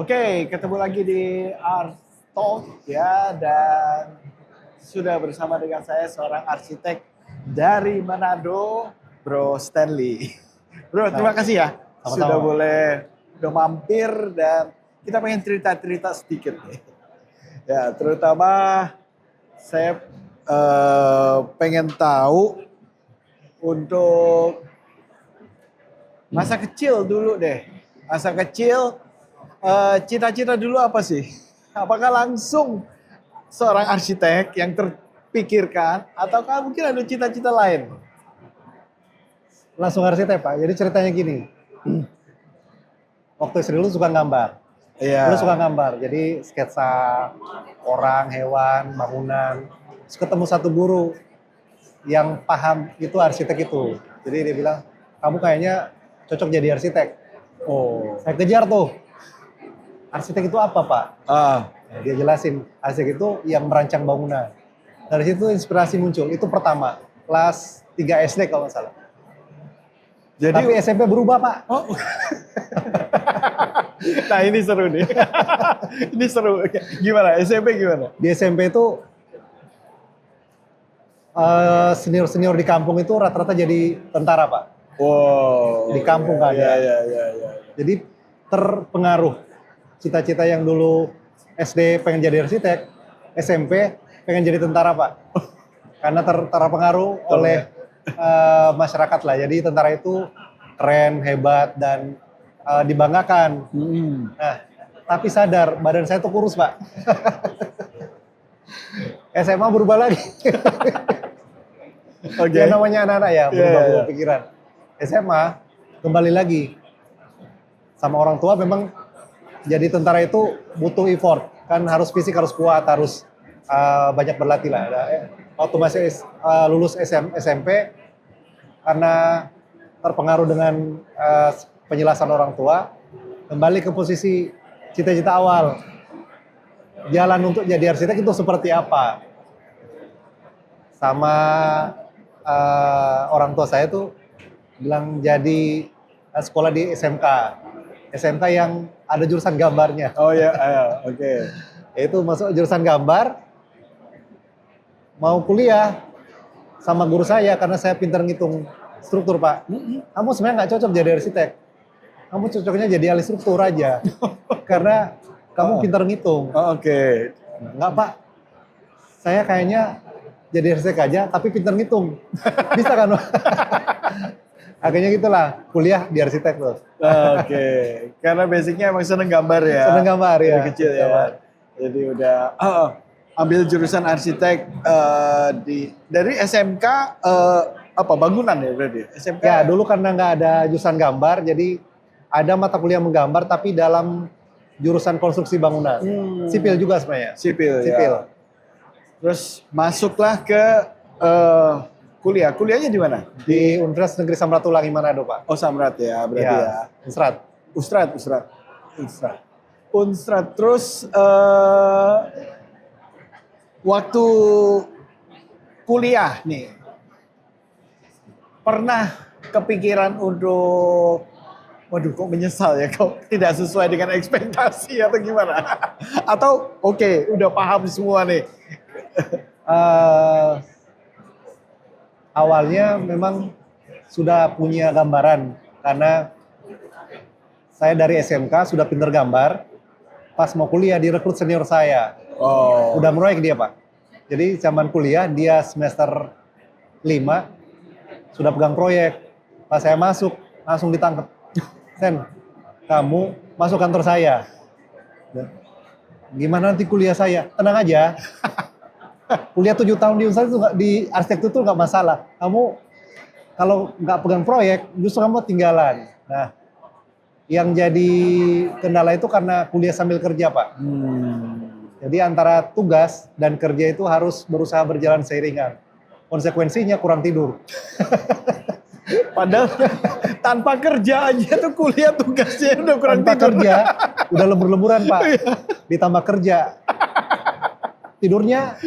Oke, ketemu lagi di Art Talk ya, dan sudah bersama dengan saya seorang arsitek dari Manado, Bro Stanley. Bro, terima kasih ya sudah boleh udah mampir dan kita pengen cerita-cerita sedikit nih. Ya, terutama saya pengen tahu untuk masa kecil dulu deh. Masa kecil cita-cita dulu apa sih? Apakah langsung seorang arsitek yang terpikirkan ataukah mungkin ada cita-cita lain? Langsung arsitek Pak, jadi ceritanya gini. Waktu SD dulu suka gambar. Iya. Dulu suka gambar, jadi sketsa orang, hewan, bangunan. Terus ketemu satu guru yang paham itu arsitek itu. Jadi dia bilang, kamu kayaknya cocok jadi arsitek. Oh. Saya kejar tuh. Arsitek itu apa Pak? Ah. Nah, dia jelasin, arsitek itu yang merancang bangunan. Dari situ inspirasi muncul, itu pertama. Kelas 3 SD kalau nggak salah. Jadi, tapi SMP berubah Pak. Oh. Nah ini seru nih. Ini seru. Gimana? SMP gimana? Di SMP itu senior-senior di kampung itu rata-rata jadi tentara Pak. Wow. Di kampung kan ya. Ya. Jadi terpengaruh cita-cita yang dulu SD pengen jadi arsitek, SMP pengen jadi tentara Pak. Karena terpengaruh oleh masyarakat lah. Jadi tentara itu keren, hebat dan dibanggakan. Nah, tapi sadar badan saya tuh kurus Pak. SMA berubah lagi. Oke. Ya namanya anak-anak ya, berubah pikiran. SMA kembali lagi sama orang tua, memang jadi tentara itu butuh effort, kan harus fisik, harus kuat, harus banyak berlatih lah. Waktu masih lulus SMP, karena terpengaruh dengan penjelasan orang tua, kembali ke posisi cita-cita awal. Jalan untuk jadi arsitek itu seperti apa? Sama orang tua saya tuh bilang jadi sekolah di SMK yang ada jurusan gambarnya. Oh ya, oke. Itu masuk jurusan gambar, mau kuliah sama guru saya karena saya pintar ngitung struktur Pak. Kamu sebenarnya nggak cocok jadi arsitek, kamu cocoknya jadi ahli struktur aja, karena kamu pintar ngitung. Oke. Nggak Pak, saya kayaknya jadi arsitek aja tapi pintar ngitung, bisa kan Pak? Akhirnya gitulah, kuliah di arsitek loh. Oke, karena basicnya emang seneng gambar ya. Seneng gambar ya. Dari kecil ya. Jadi udah ambil jurusan arsitek dari SMK apa bangunan ya berarti? SMK. Ya dulu karena nggak ada jurusan gambar, jadi ada mata kuliah menggambar tapi dalam jurusan konstruksi bangunan. Sipil juga sebenarnya. Sipil. Ya. Terus masuklah ke kuliah. Kuliahnya di mana? Di Universitas Negeri Samratulangi Manado, Pak. Oh, Samrat ya, berarti ya. Unstrat. Terus waktu kuliah nih, pernah kepikiran untuk, waduh kok menyesal ya, kok tidak sesuai dengan ekspektasi atau gimana? Atau oke, udah paham semua nih? Awalnya memang sudah punya gambaran karena saya dari SMK sudah pinter gambar. Pas mau kuliah direkrut senior saya. Oh. Udah proyek dia Pak. Jadi zaman kuliah dia semester 5 sudah pegang proyek. Pas saya masuk langsung ditangkap. Sen, kamu masuk kantor saya. Gimana nanti kuliah saya? Tenang aja. Kuliah 7 tahun di Unsur itu di arsitektur itu nggak masalah. Kamu kalau nggak pegang proyek, justru kamu tinggalan. Nah, yang jadi kendala itu karena kuliah sambil kerja, Pak. Jadi antara tugas dan kerja itu harus berusaha berjalan seiringan. Konsekuensinya kurang tidur. Padahal tanpa kerja aja tuh kuliah tugasnya udah kurang tanpa tidur. Kerja, udah lembur-lemburan, Pak. Ditambah kerja. Tidurnya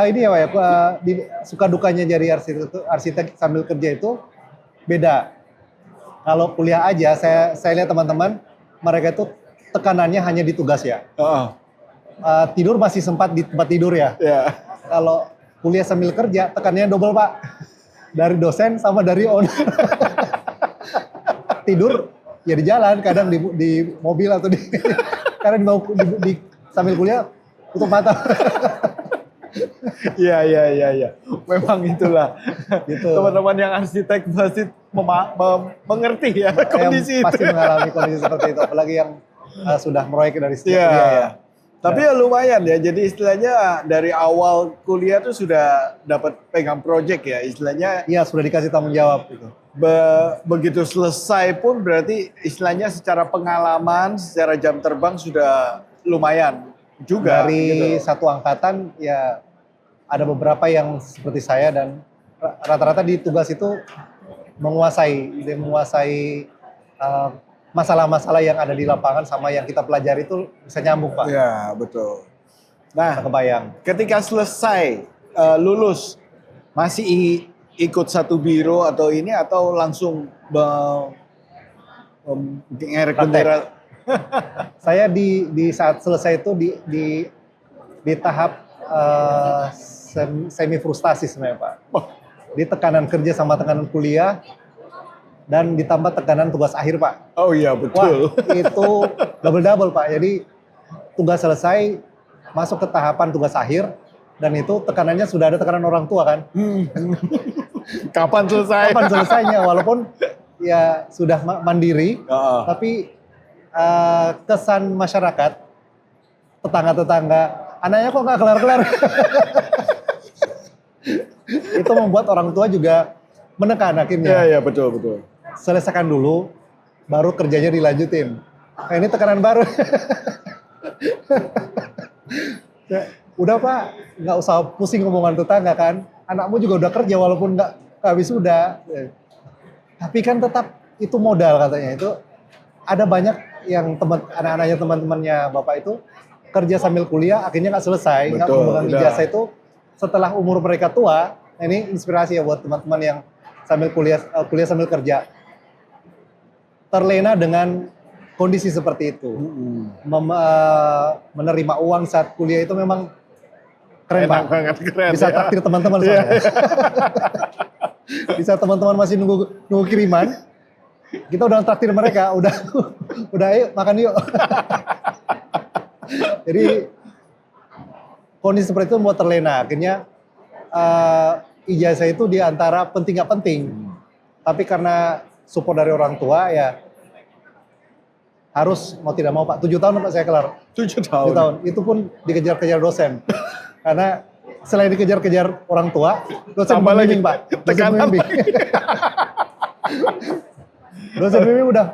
ini ya Pak ya, suka dukanya jadi arsitek sambil kerja itu beda. Kalau kuliah aja, saya lihat teman-teman mereka itu tekanannya hanya di tugas ya. Heeh. Tidur masih sempat di tempat tidur ya. Ya. Kalau kuliah sambil kerja, tekanannya double Pak. Dari dosen sama dari owner. Tidur ya di jalan, kadang di mobil atau kadang sambil kuliah tutup mata. Iya. Memang itulah. Gitu. Teman-teman yang arsitek pasti mengerti ya kondisi Yang pasti itu. mengalami kondisi seperti itu, apalagi yang sudah proyek dari sejak Iya. kuliah ya. Tapi ya lumayan ya. Jadi istilahnya dari awal kuliah tuh sudah dapat pegang project ya. Istilahnya Iya, sudah dikasih tanggung jawab gitu. begitu selesai pun berarti istilahnya secara pengalaman, secara jam terbang sudah lumayan juga. Dari gitu. satu angkatan ya ada beberapa yang seperti saya dan rata-rata di tugas itu menguasai masalah-masalah yang ada di lapangan sama yang kita pelajari itu bisa nyambung Pak. Ya betul. Nah, Kebayang. ketika selesai lulus masih ikut satu biro atau ini atau langsung ngerek bendera? Saya di saat selesai itu di tahap semi frustasi sebenarnya Pak. Di tekanan kerja sama tekanan kuliah dan ditambah tekanan tugas akhir Pak. Oh iya betul. Wah, itu double Pak. Jadi tugas selesai, masuk ke tahapan tugas akhir, dan itu tekanannya sudah ada tekanan orang tua kan. Kapan selesai? Kapan selesainya? Walaupun ya sudah mandiri, tapi kesan masyarakat, tetangga-tetangga, anaknya kok nggak kelar-kelar. Itu membuat orang tua juga menekan akhirnya. Iya betul. Selesaikan dulu, baru kerjanya dilanjutin. Nah, ini tekanan baru. Udah Pak, nggak usah pusing ngomongan tetangga kan. Anakmu juga udah kerja walaupun nggak wisuda. Tapi kan tetap itu modal katanya. Itu ada banyak yang anak-anaknya teman-temannya Bapak itu kerja sambil kuliah akhirnya nggak selesai. Nggak memegang ijazah itu setelah umur mereka tua. Nah, ini inspirasi ya buat teman-teman yang sambil kuliah sambil kerja. Terlena dengan kondisi seperti itu. Menerima uang saat kuliah itu memang keren Enak Pak. banget, keren. Bisa ya. traktir teman-teman soalnya. Bisa teman-teman masih nunggu kiriman. Kita udah traktir mereka, udah ayo makan yuk. Jadi kondisi seperti itu membuat terlena. Akhirnya ijazah itu di antara penting nggak penting. Tapi karena support dari orang tua ya harus mau tidak mau Pak. 7 tahun Pak saya kelar. 7 7 tahun. tahun. Itu pun dikejar-kejar dosen. Karena selain dikejar-kejar orang tua, dosen Tambah lagi membimbing Pak. Dosen tekanan membimbing. Dosen membimbing udah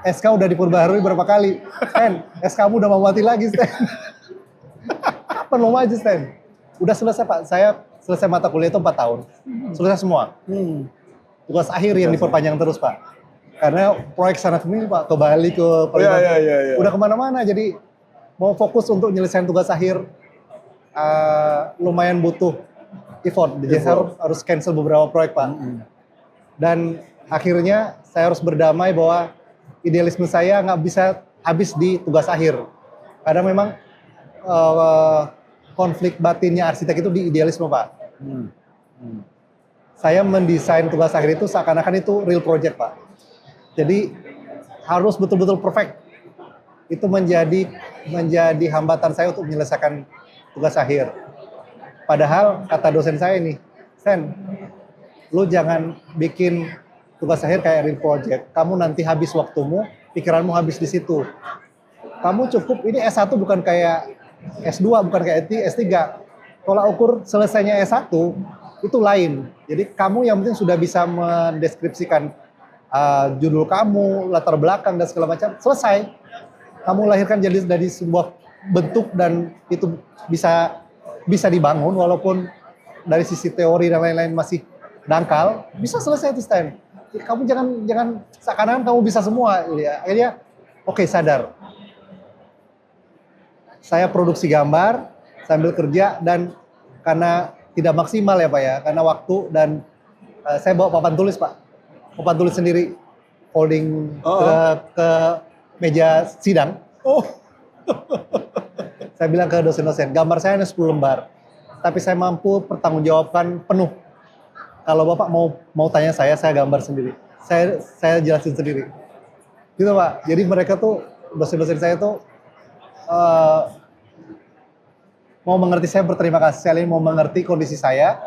SK udah diperbaharui berapa kali. Stan, SK kamu udah mau mati lagi Stan. Kapan mau maju Stan? Udah selesai Pak. Saya selesai mata kuliah itu 4 tahun. Selesai semua. Tugas akhir yang diperpanjang terus Pak. Karena proyek sana kemini Pak, ke Bali, ke Palembang. Iya. Udah kemana-mana, jadi mau fokus untuk nyelesain tugas akhir. Lumayan butuh effort. Jadi saya harus cancel beberapa proyek Pak. Dan akhirnya saya harus berdamai bahwa idealisme saya nggak bisa habis di tugas akhir. Karena memang konflik batinnya arsitek itu di idealisme Pak. Saya mendesain tugas akhir itu seakan-akan itu real project Pak. Jadi harus betul-betul perfect. Itu menjadi hambatan saya untuk menyelesaikan tugas akhir. Padahal kata dosen saya nih, Sen, lu jangan bikin tugas akhir kayak real project. Kamu nanti habis waktumu, pikiranmu habis di situ. Kamu cukup, ini S1 bukan kayak S2, bukan kayak S3. Tolak ukur selesainya S1, itu lain. Jadi kamu yang penting sudah bisa mendeskripsikan judul kamu, latar belakang, dan segala macam, selesai. Kamu lahirkan jadi dari sebuah bentuk dan itu bisa dibangun walaupun dari sisi teori dan lain-lain masih dangkal, bisa selesai itu Stan. Kamu jangan seakan-akan kamu bisa semua. Akhirnya oke, sadar. Saya produksi gambar sambil kerja dan karena tidak maksimal ya Pak ya, karena waktu dan saya bawa papan tulis Pak. Papan tulis sendiri, folding ke meja sidang. Oh, Saya bilang ke dosen-dosen, gambar saya hanya 10 lembar, tapi saya mampu pertanggungjawabkan penuh. Kalau Bapak mau tanya saya gambar sendiri. Saya jelasin sendiri. Gitu Pak. Jadi mereka tuh, dosen-dosen saya tuh eh, mau mengerti, saya berterima kasih sekali mau mengerti kondisi saya.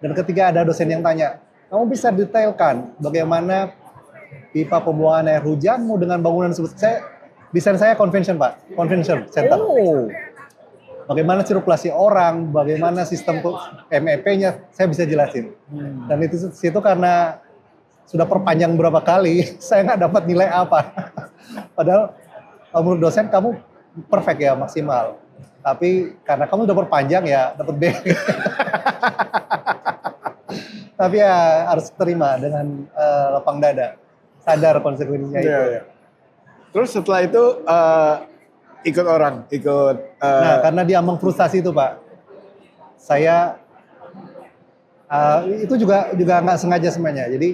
Dan ketika ada dosen yang tanya, kamu bisa detailkan bagaimana pipa pembuangan air hujanmu dengan bangunan tersebut. Desain saya convention Pak, convention center. oh, Bagaimana sirkulasi orang, bagaimana sistem MEP-nya, saya bisa jelasin. Dan itu situ karena sudah perpanjang berapa kali, saya nggak dapat nilai apa. Padahal menurut dosen kamu perfect ya, maksimal. Tapi karena kamu udah perpanjang ya dapat B. Tapi ya harus terima dengan lapang dada, sadar konsekuensinya iya, itu. iya. Terus setelah itu ikut orang, ikut. Nah, karena dia mengfrustasi itu Pak, saya itu juga nggak sengaja sebenarnya. Jadi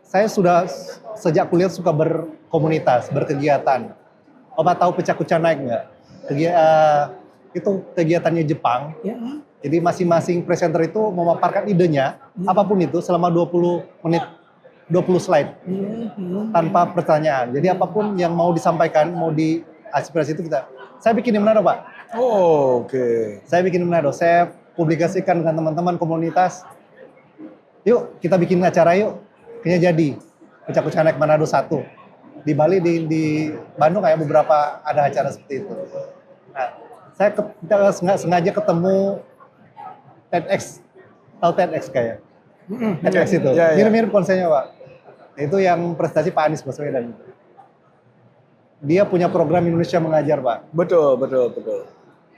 saya sudah sejak kuliah suka berkomunitas, berkegiatan. Bapak tahu pecah kucah naik nggak? Itu kegiatannya Jepang. Jadi masing-masing presenter itu memaparkan idenya, apapun itu selama 20 menit, 20 slide, tanpa pertanyaan. Jadi apapun yang mau disampaikan, mau diaspirasi itu saya bikin di Manado Pak. Oh, oke. Saya bikin di Manado, saya publikasikan dengan teman-teman komunitas. Yuk kita bikin acara yuk, kayaknya jadi. Pecah kucah naik Manado 1. Di Bali, di Bandung kayak beberapa ada acara seperti itu. Nah, saya nggak sengaja ketemu TEDx, tahu TEDx kayak? TEDx itu, Ya, ya. mirip-mirip konsepnya Pak. Itu yang prestasi Pak Anies Baswedan. Dia punya program Indonesia Mengajar Pak. Betul, betul, betul.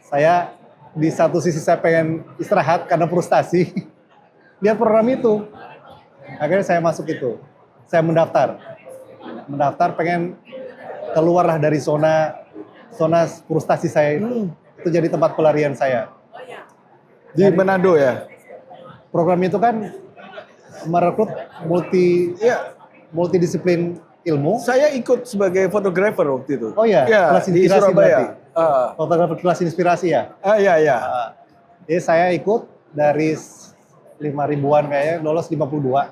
Saya di satu sisi saya pengen istirahat karena frustasi. Lihat program itu, akhirnya saya masuk itu. Saya mendaftar pengen keluarlah dari zona frustasi saya itu. Itu jadi tempat pelarian saya. Di Manado ya? Program itu kan merekrut multidisiplin ilmu. Saya ikut sebagai fotografer waktu itu. Oh iya, ya, kelas di inspirasi Surabaya. berarti. Fotografer kelas inspirasi ya. Iya, iya. Jadi saya ikut dari 5.000-an kayaknya, lolos 52.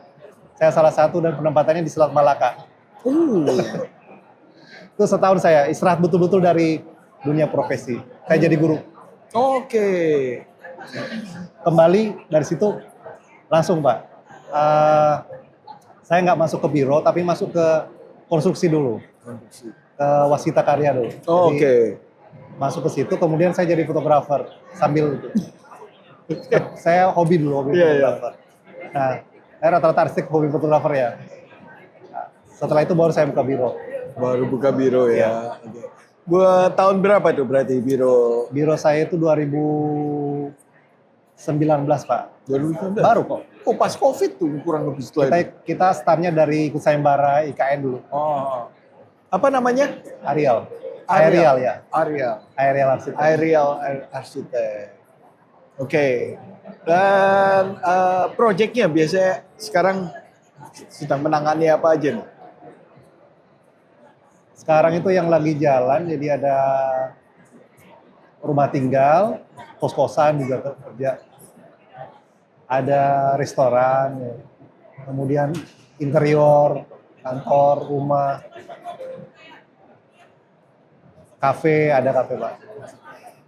Saya salah satu dan penempatannya di Selat Malaka. Itu setahun saya istirahat betul-betul dari dunia profesi. Saya jadi guru. Oke. Kembali dari situ langsung Pak. Saya nggak masuk ke biro, tapi masuk ke konstruksi dulu. Ke Wasita Karya dulu. Oh, Jadi, oke. masuk ke situ, kemudian saya jadi fotografer sambil saya hobi dulu, Iya, iya. fotografer. Nah, saya rata-rata arsitek hobi fotografer ya. Nah, setelah itu baru saya buka biro. Baru buka biro Iya. ya. Oke. Buat tahun berapa tuh berarti biro? Biro saya itu 2019 Pak. 2019? Baru kok. Oh, pas COVID tuh kurang lebih setelah itu. Kita startnya dari ikut sayembara IKN dulu. Oh. Apa namanya? Ariel. Ariel ya. Ariel. Ariel arsitek. Ariel Arsitek. Oke. Dan proyeknya biasanya sekarang sedang menangani apa aja nih? Sekarang itu yang lagi jalan, jadi ada rumah tinggal, kos-kosan juga kerja. Ada restoran, ya. Kemudian interior, kantor, rumah, kafe, ada kafe Pak.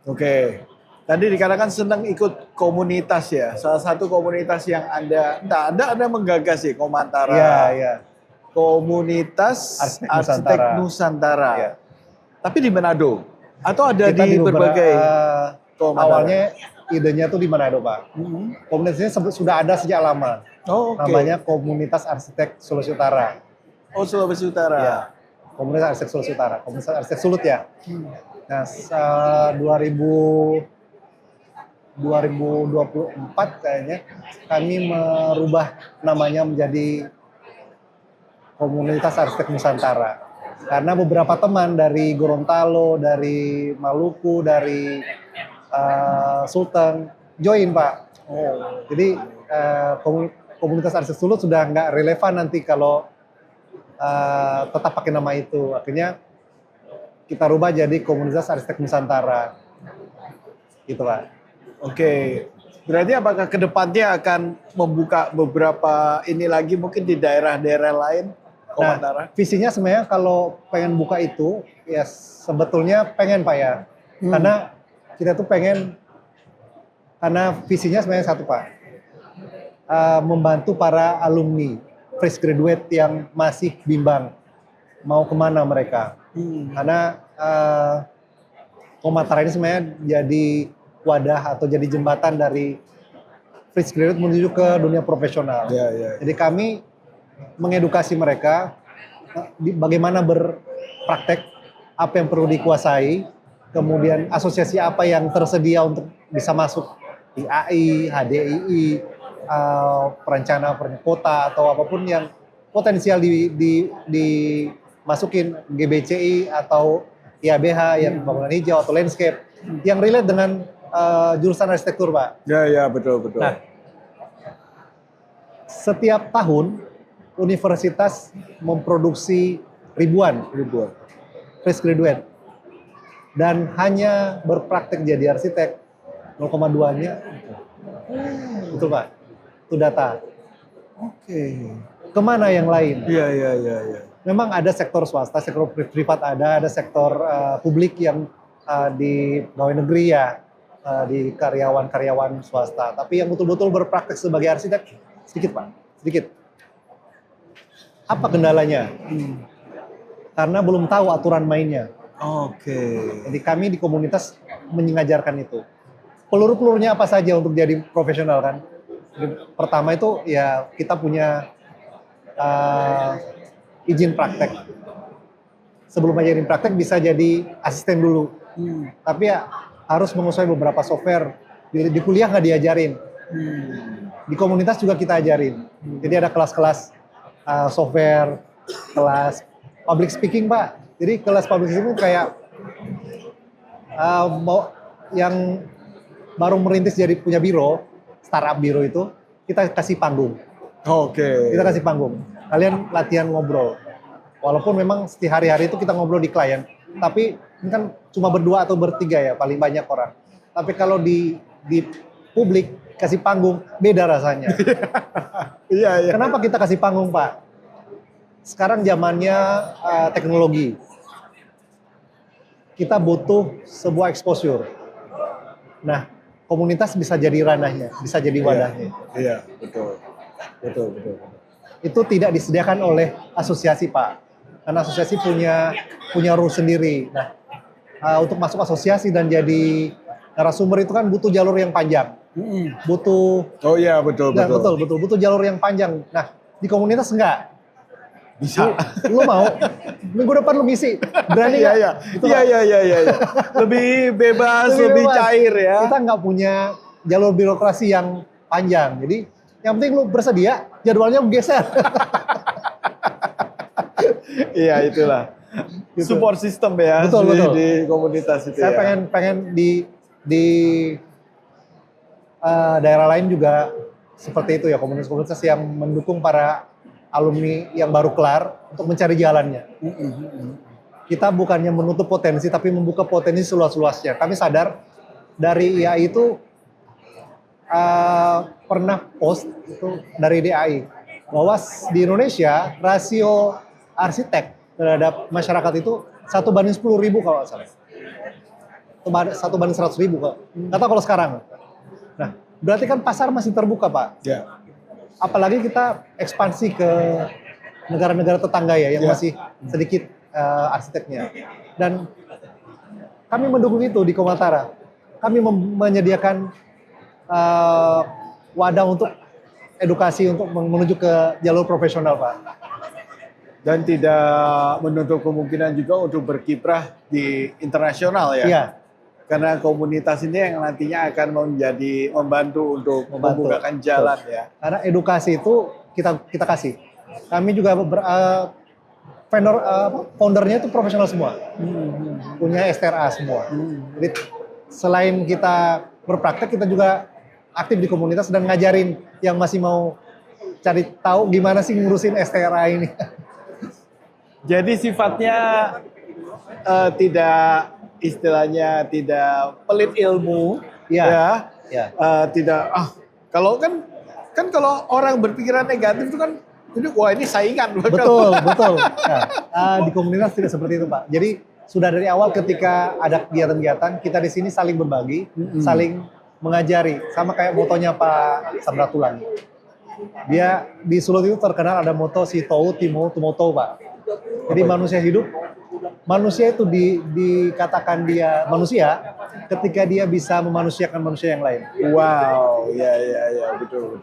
Oke. Tadi dikatakan senang ikut komunitas ya. Salah satu komunitas yang Anda menggagas ya, Komantara. Iya, iya. Komunitas Arsitek Nusantara. Ya. Tapi di Manado atau ada Kita di berbagai Komantara? awalnya idenya tuh di Manado Pak. Komunitasnya sudah ada sejak lama. Oh, oke. Namanya Komunitas Arsitek Sulawesi Utara. Oh, Sulawesi Utara. Ya. Komunitas Arsitek Sulawesi Utara. Komunitas Arsitek Sulut ya. Nah, 2024 kayaknya kami merubah namanya menjadi Komunitas Arsitek Nusantara. Karena beberapa teman dari Gorontalo, dari Maluku, dari Sulteng join Pak. Oh. Jadi Komunitas Arsitek Sulut sudah nggak relevan nanti kalau tetap pakai nama itu. Akhirnya kita rubah jadi komunitas arsitek Nusantara. Gitu Pak. Oke. Berarti apakah kedepannya akan membuka beberapa ini lagi mungkin di daerah-daerah lain? Komantara? Visinya sebenarnya kalau pengen buka itu, ya sebetulnya pengen Pak ya. Karena kita tuh pengen, karena visinya sebenarnya satu Pak. Membantu para alumni, fresh graduate yang masih bimbang mau kemana mereka. Karena Komantara ini sebenarnya jadi wadah atau jadi jembatan dari fresh graduate menuju ke dunia profesional. Jadi kami mengedukasi mereka bagaimana berpraktek, apa yang perlu dikuasai, kemudian asosiasi apa yang tersedia untuk bisa masuk di AI, HDII, perencana kota atau apapun yang potensial dimasukin GBCI atau IABH yang bangunan hijau atau landscape yang relate dengan jurusan arsitektur Pak. Ya betul. Nah, setiap tahun universitas memproduksi ribuan fresh graduate dan hanya berpraktek jadi arsitek 0,2-nya. Betul Pak, itu data. Oke. Kemana yang lain? Iya. Memang ada sektor swasta, sektor privat ada sektor publik yang di pegawai negeri ya, di karyawan swasta. Tapi yang betul-betul berpraktek sebagai arsitek sedikit Pak, sedikit. Apa kendalanya? Karena belum tahu aturan mainnya. Oke. Jadi kami di komunitas mengajarkan itu. Peluru-pelurunya apa saja untuk jadi profesional kan? Pertama itu ya kita punya izin praktek. Sebelum izin praktek bisa jadi asisten dulu. Tapi ya harus menguasai beberapa software. Di kuliah nggak diajarin. Di komunitas juga kita ajarin. Jadi ada kelas-kelas software, kelas public speaking Pak. Jadi kelas public speaking kayak yang baru merintis jadi punya biro, startup biro itu, kita kasih panggung. Oke. Kita kasih panggung. Kalian latihan ngobrol. Walaupun memang setiap hari-hari itu kita ngobrol di klien, tapi ini kan cuma berdua atau bertiga ya, paling banyak orang. Tapi kalau di publik kasih panggung, beda rasanya. Iya. Kenapa kita kasih panggung Pak? Sekarang zamannya teknologi. Kita butuh sebuah exposure. Nah, komunitas bisa jadi ranahnya, bisa jadi wadahnya. Iya, betul. Itu tidak disediakan oleh asosiasi Pak. Karena asosiasi punya rule sendiri. Nah, untuk masuk asosiasi dan jadi narasumber itu kan butuh jalur yang panjang. Butuh. Oh iya, betul. Butuh jalur yang panjang. Nah, di komunitas enggak. Bisa. Lu mau? Minggu depan lu ngisi. Berani nggak? Iya. Lebih bebas, lebih cair ya. Kita nggak punya jalur birokrasi yang panjang. Jadi yang penting lu bersedia, jadwalnya geser. Iya, itulah. Gitu. Support system ya. Betul. Di komunitas itu. Saya ya. pengen di daerah lain juga seperti itu ya, komunitas-komunitas yang mendukung para alumni yang baru kelar untuk mencari jalannya. Kita bukannya menutup potensi, tapi membuka potensi seluas-luasnya. Kami sadar dari IAI itu pernah post itu dari DAI bahwa di Indonesia rasio arsitek terhadap masyarakat itu 1:10.000 kalau nggak salah. 1:100.000 kok. Nggak tahu kalau sekarang. Nah, berarti kan pasar masih terbuka Pak. Ya. Apalagi kita ekspansi ke negara-negara tetangga ya yang masih sedikit arsiteknya. Dan kami mendukung itu di Komantara. Kami menyediakan wadah untuk edukasi untuk menuju ke jalur profesional Pak. Dan tidak menutup kemungkinan juga untuk berkiprah di internasional ya. Iya. Karena komunitas ini yang nantinya akan membantu untuk membukakan jalan ya. Karena edukasi itu kita kasih. Kami juga foundernya itu profesional semua. Punya STRA semua. Jadi selain kita berpraktek, kita juga aktif di komunitas dan ngajarin yang masih mau cari tahu gimana sih ngurusin STRA ini. Jadi sifatnya tidak istilahnya tidak pelit ilmu, Iya. ya, Ya. tidak kalau kalau orang berpikiran negatif itu kan, wah ini saingan. Betul, betul. Nah, di komunitas tidak seperti itu, Pak. Jadi sudah dari awal ketika ada kegiatan-kegiatan, kita di sini saling berbagi, saling mengajari. Sama kayak motonya Pak Samratulan. Dia di Sulut itu terkenal ada moto si Tou Timo Tumoto, Pak. Jadi manusia hidup, manusia itu dikatakan dia manusia ketika dia bisa memanusiakan manusia yang lain. Wow, ya, betul.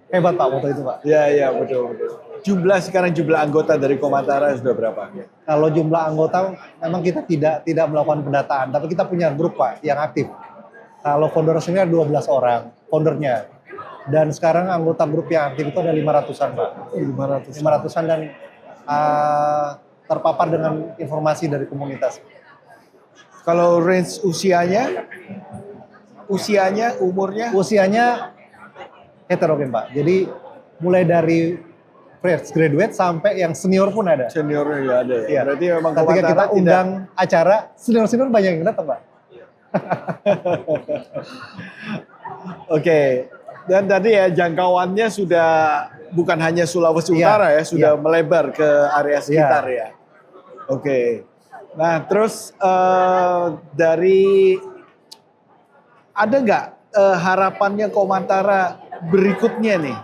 Hebat Pak moto itu, Pak. Ya, betul. Jumlah anggota dari Komantara sudah berapa? Kalau jumlah anggota memang kita tidak melakukan pendataan, tapi kita punya grup Pak yang aktif. Kalau founder sendiri ada 12 orang, foundernya. Dan sekarang anggota grup yang aktif itu ada 500-an Pak. 500-an dan terpapar dengan informasi dari komunitas. Kalau range umurnya? Usianya heterogen Pak. Jadi mulai dari fresh graduate sampai yang senior pun ada. Seniornya ya ada ya? Iya. Berarti memang Ketika Komantara kita undang acara, senior-senior banyak yang datang Pak. Oke. Dan tadi ya jangkauannya sudah bukan hanya Sulawesi Iya, Utara ya, sudah iya. melebar ke area sekitar ya. Oke. Nah terus dari ada nggak harapannya Komantara berikutnya nih?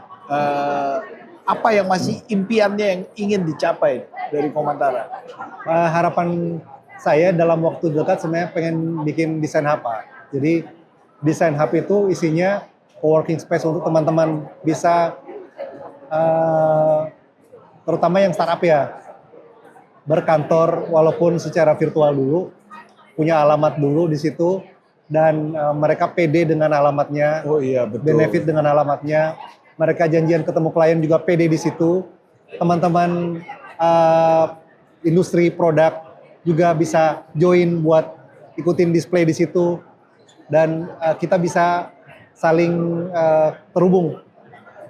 Apa yang masih impiannya yang ingin dicapai dari Komantara? Harapan saya dalam waktu dekat sebenarnya pengen bikin desain hub Pak. Jadi desain hub itu isinya co-working space untuk teman-teman bisa terutama yang startup ya berkantor walaupun secara virtual dulu, punya alamat dulu di situ dan mereka pede dengan alamatnya, Oh iya betul. benefit dengan alamatnya, mereka janjian ketemu klien juga pede di situ, teman-teman industri produk juga bisa join buat ikutin display di situ dan kita bisa saling terhubung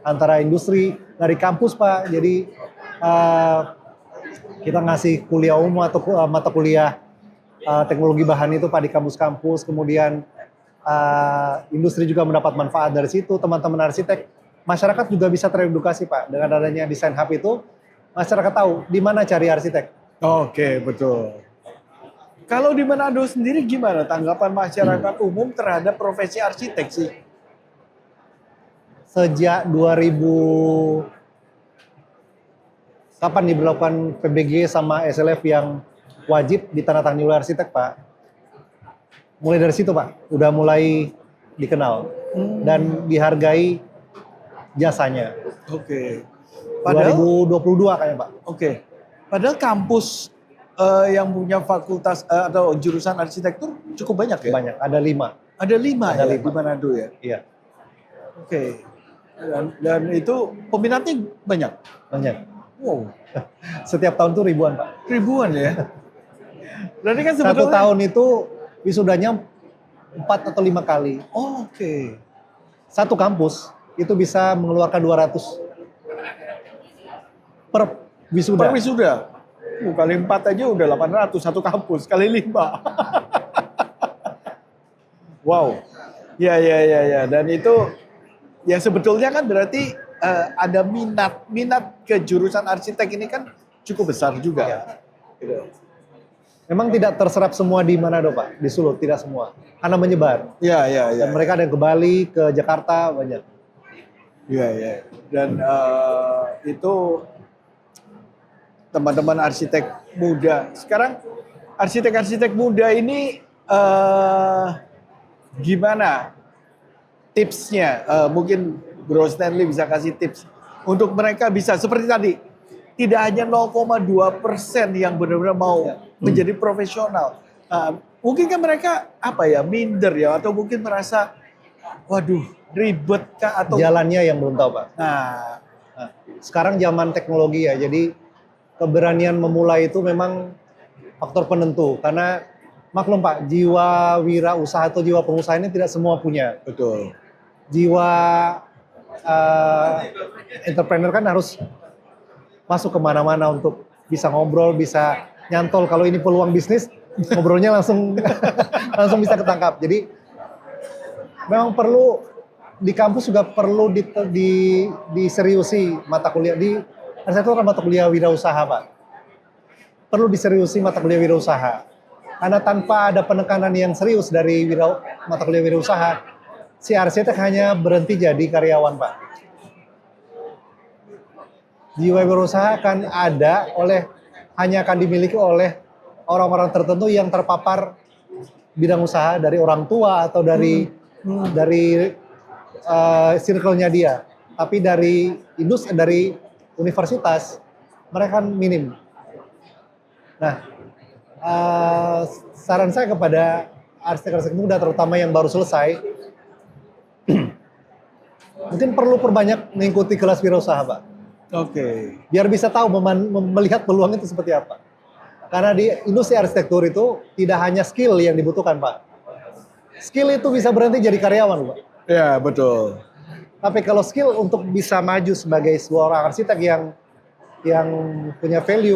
antara industri dari kampus Pak. Jadi kita ngasih kuliah umum atau mata kuliah teknologi bahan itu Pak di kampus-kampus. Kemudian industri juga mendapat manfaat dari situ. Teman-teman arsitek, masyarakat juga bisa teredukasi Pak. Dengan adanya desain hub itu, masyarakat tahu di mana cari arsitek. Oke, betul. Kalau di Manado sendiri gimana tanggapan masyarakat umum terhadap profesi arsitek sih? Sejak 2000 kapan diberlakukan PBG sama SLF yang wajib ditandatangani oleh arsitek Pak. Mulai dari situ Pak, udah mulai dikenal dan dihargai jasanya. Oke. Padahal 2022 kayaknya Pak. Oke. Padahal kampus yang punya fakultas atau jurusan arsitektur cukup banyak ya? Banyak, ada 5. Ada 5 Ada ya 5. di Manado ya? Iya, Oke. Dan itu peminatnya banyak? banyak. Wow. Setiap tahun tuh ribuan Pak. Ribuan ya? Berarti kan Satu sebetulnya... tahun itu wisudanya 4 atau 5 kali. Oh, oke. Satu kampus itu bisa mengeluarkan 200 per wisuda. Per wisuda? Kali 4 aja udah 800 satu kampus, kali 5. Wow. Ya. Dan itu ya sebetulnya kan berarti ada minat ke jurusan arsitek ini kan cukup besar juga. Ya. Gitu. Memang tidak terserap semua di Manado Pak, di Sulut tidak semua, karena menyebar. Ya. Dan mereka ada yang ke Bali, ke Jakarta banyak. Ya. Dan itu teman-teman arsitek muda. Sekarang arsitek-arsitek muda ini gimana tipsnya? Mungkin Bro Stanley bisa kasih tips untuk mereka bisa seperti tadi, tidak hanya 0,2% yang benar-benar mau menjadi profesional. Mungkin kan mereka minder ya, atau mungkin merasa waduh ribet kah atau Jalannya yang belum tahu Pak. nah Sekarang zaman teknologi ya, jadi keberanian memulai itu memang faktor penentu. Karena maklum Pak, jiwa wirausaha atau jiwa pengusaha ini tidak semua punya. betul. Jiwa entrepreneur kan harus masuk kemana-mana untuk bisa ngobrol, bisa nyantol kalau ini peluang bisnis, ngobrolnya langsung langsung bisa ketangkap. Jadi memang perlu di kampus juga perlu diseriusi mata kuliah di arsitektur mata kuliah wirausaha, Pak. Perlu diseriusi mata kuliah wirausaha. Karena tanpa ada penekanan yang serius dari mata kuliah wirausaha, si arsitek hanya berhenti jadi karyawan, Pak. Jiwa wirausaha hanya akan dimiliki oleh orang-orang tertentu yang terpapar bidang usaha dari orang tua atau dari circle-nya dia. Tapi dari industri, dari universitas, mereka kan minim. Nah, saran saya kepada arsitek-arsitek muda, terutama yang baru selesai, mungkin perlu perbanyak mengikuti kelas wirausaha, Pak. Oke. Biar bisa tahu melihat peluang itu seperti apa. Karena di industri arsitektur itu tidak hanya skill yang dibutuhkan, Pak. Skill itu bisa berhenti jadi karyawan, Pak. Ya, betul. Tapi kalau skill untuk bisa maju sebagai sebuah orang arsitek yang punya value,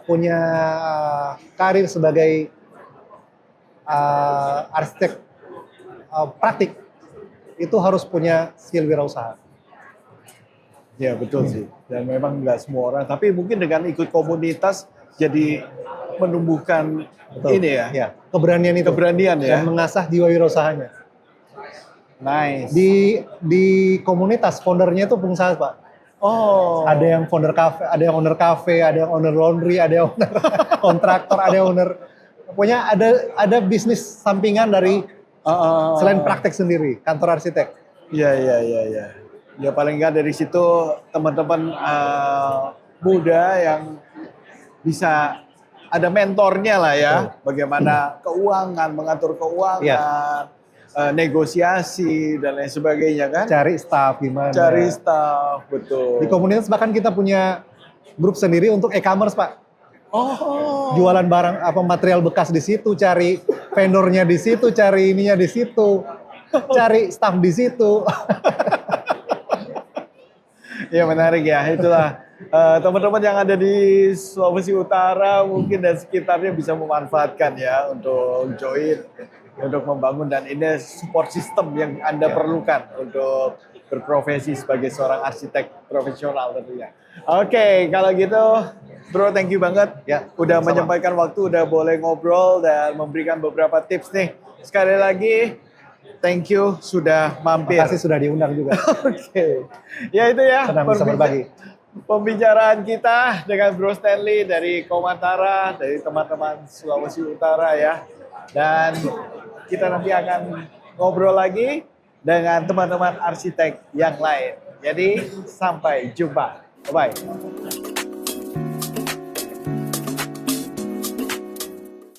punya karir sebagai arsitek praktik, itu harus punya skill wirausaha. Ya, betul sih. Dan memang nggak semua orang, tapi mungkin dengan ikut komunitas jadi menumbuhkan ini ya. Ya, keberanian itu. Keberanian ya. Dan mengasah jiwa wirausahanya. Nice. Di komunitas foundernya itu pengusaha, Pak. Oh. Ada yang founder cafe, ada yang owner cafe, ada yang owner laundry, ada yang owner kontraktor, ada yang owner, pokoknya ada bisnis sampingan dari selain praktek sendiri, kantor arsitek. Iya. Ya paling nggak dari situ teman-teman muda yang bisa ada mentornya lah ya, bagaimana keuangan, mengatur keuangan, negosiasi dan lain sebagainya kan. Cari staff gimana. Cari staff, betul. Di komunitas bahkan kita punya grup sendiri untuk e-commerce, Pak. Oh. Jualan barang material bekas di situ, cari vendornya di situ, cari ininya di situ, cari staff di situ. Ya menarik ya, itulah teman-teman yang ada di Sulawesi Utara mungkin dan sekitarnya bisa memanfaatkan ya untuk join, untuk membangun, dan ini support system yang Anda perlukan untuk berprofesi sebagai seorang arsitek profesional tentunya. Oke, kalau gitu Bro, thank you banget ya udah menyampaikan waktu, udah boleh ngobrol dan memberikan beberapa tips nih. Sekali lagi thank you sudah mampir. Terima kasih sudah diundang juga. Oke. Ya itu ya. Senang bisa berbagi. Pembicaraan kita dengan Bro Stanley dari Komantara, dari teman-teman Sulawesi Utara ya. Dan kita nanti akan ngobrol lagi dengan teman-teman arsitek yang lain. Jadi sampai jumpa. Bye-bye.